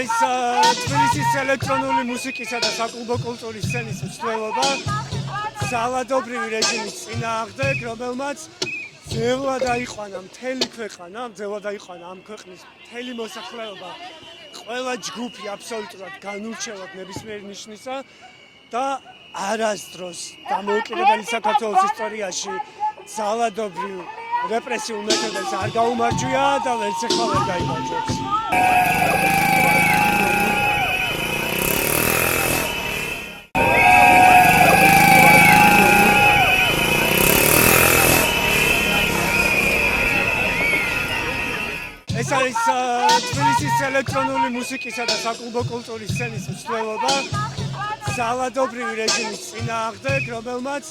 არის თბილისის ელექტრონული მუსიკისა და საკლუბო კულტურის სცენის მსვლელობა ძალადობრივი რეჟიმის წინააღმდეგ, რომელმაც ძველად აიყვანა მთელი ქვეყანა, ძველად აიყვანა ამ ქვეყნის მთელი მოსახლეობა, ყველა ჯგუფი აბსოლუტურად განურჩევლად ნებისმიერი ნიშნისა და არასდროს დამოუკიდებელი საქართველოს ისტორიაში ძალადობრივ რეპრესიულ მეთოდებს არ გაუმარჯვია და ვერც ახლა ვერ გაიმარჯვებს. ეს არის თბილისის ელექტრონული მუსიკისა და საკლუბო კულტურის სცენის მსვლელობა ძალადობრივი რეჟიმის წინააღმდეგ, რომელმაც